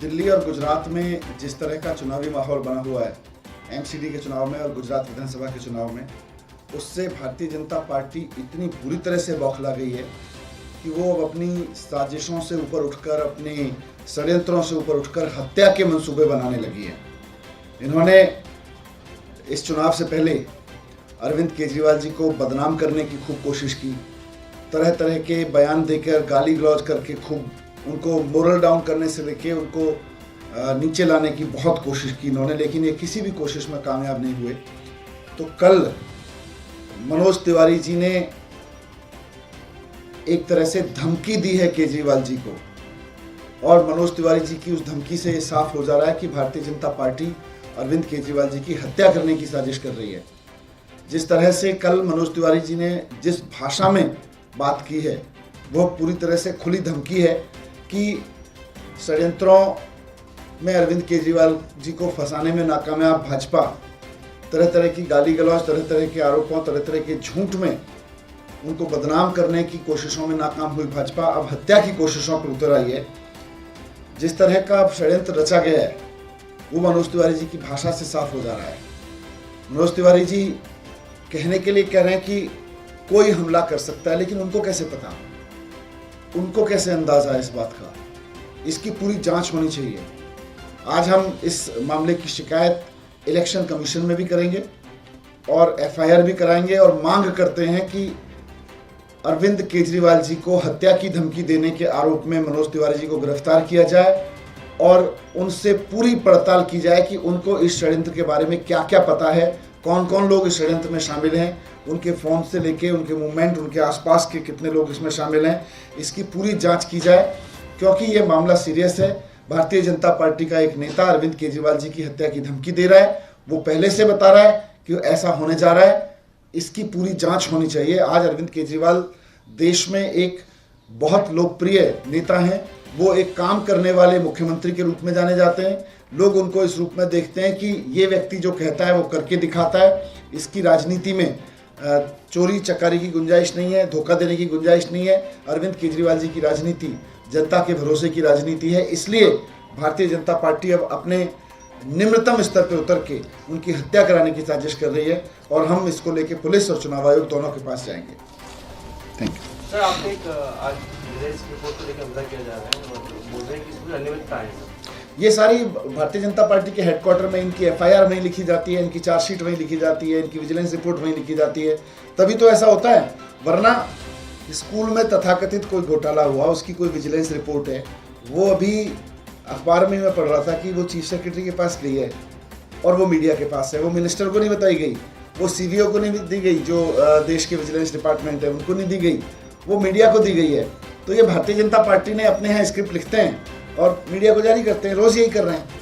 दिल्ली और गुजरात में जिस तरह का चुनावी माहौल बना हुआ है एमसीडी के चुनाव में और गुजरात विधानसभा के चुनाव में, उससे भारतीय जनता पार्टी इतनी बुरी तरह से बौखला गई है कि वो अब अपनी साजिशों से ऊपर उठकर, अपने षड्यंत्रों से ऊपर उठकर हत्या के मंसूबे बनाने लगी है। इन्होंने इस चुनाव से पहले अरविंद केजरीवाल जी को बदनाम करने की खूब कोशिश की, तरह तरह के बयान देकर, गाली गलौज करके खूब उनको मोरल डाउन करने से लेके उनको नीचे लाने की बहुत कोशिश की इन्होंने, लेकिन ये किसी भी कोशिश में कामयाब नहीं हुए। तो कल मनोज तिवारी जी ने एक तरह से धमकी दी है केजरीवाल जी को, और मनोज तिवारी जी की उस धमकी से ये साफ हो जा रहा है कि भारतीय जनता पार्टी अरविंद केजरीवाल जी की हत्या करने की साजिश कर रही है। जिस तरह से कल मनोज तिवारी जी ने जिस भाषा में बात की है, वो पूरी तरह से खुली धमकी है कि षड्यंत्रों में अरविंद केजरीवाल जी को फंसाने में नाकामयाब भाजपा तरह तरह की गाली गलौज, तरह तरह के आरोपों, तरह तरह के झूठ में उनको बदनाम करने की कोशिशों में नाकाम हुई भाजपा अब हत्या की कोशिशों पर उतर आई है। जिस तरह का अब षड्यंत्र रचा गया है वो मनोज तिवारी जी की भाषा से साफ हो जा रहा है। मनोज तिवारी जी कहने के लिए कह रहे हैं कि कोई हमला कर सकता है, लेकिन उनको कैसे पता, उनको कैसे अंदाजा है इस बात का? इसकी पूरी जांच होनी चाहिए। आज हम इस मामले की शिकायत इलेक्शन कमीशन में भी करेंगे और एफआईआर भी कराएंगे और मांग करते हैं कि अरविंद केजरीवाल जी को हत्या की धमकी देने के आरोप में मनोज तिवारी जी को गिरफ्तार किया जाए और उनसे पूरी पड़ताल की जाए कि उनको इस षड्यंत्र के बारे में क्या क्या पता है, कौन कौन लोग इस षड्यंत्र में शामिल हैं, उनके फ़ोन से लेके उनके मूवमेंट, उनके आसपास के कितने लोग इसमें शामिल हैं, इसकी पूरी जांच की जाए। क्योंकि ये मामला सीरियस है। भारतीय जनता पार्टी का एक नेता अरविंद केजरीवाल जी की हत्या की धमकी दे रहा है, वो पहले से बता रहा है कि ऐसा होने जा रहा है। इसकी पूरी जांच होनी चाहिए। आज अरविंद केजरीवाल देश में एक बहुत लोकप्रिय नेता हैं, वो एक काम करने वाले मुख्यमंत्री के रूप में जाने जाते हैं। लोग उनको इस रूप में देखते हैं कि ये व्यक्ति जो कहता है वो करके दिखाता है। इसकी राजनीति में चोरी चकारी की गुंजाइश नहीं है, धोखा देने की गुंजाइश नहीं है। अरविंद केजरीवाल जी की राजनीति जनता के भरोसे की राजनीति है। इसलिए भारतीय जनता पार्टी अब अपने निम्नतम स्तर पर उतर के उनकी हत्या कराने की साजिश कर रही है और हम इसको लेके पुलिस और चुनाव आयोग दोनों के पास जाएंगे। Thank you sir. आपने एक आज रिपोर्ट को लेकर हमला किया जा रहा है और बोल रहे हैं कि इसमें अनियमितता है। ये सारी भारतीय जनता पार्टी के हेडक्वार्टर में इनकी एफआईआर वहीं लिखी जाती है, इनकी चार्जशीट वहीं लिखी जाती है, इनकी विजिलेंस रिपोर्ट वहीं लिखी जाती है, तभी तो ऐसा होता है। वरना स्कूल में तथाकथित कोई घोटाला हुआ, उसकी कोई विजिलेंस रिपोर्ट है, वो अभी अखबार में मैं पढ़ रहा था कि वो चीफ सेक्रेटरी के पास गई है और वो मीडिया के पास है। वो मिनिस्टर को नहीं बताई गई, वो सीवीओ को नहीं दी गई, जो देश के विजिलेंस डिपार्टमेंट है उनको नहीं दी गई, वो मीडिया को दी गई है। तो ये भारतीय जनता पार्टी ने अपने यहाँ स्क्रिप्ट लिखते हैं और मीडिया को जारी करते हैं, रोज़ यही कर रहे हैं।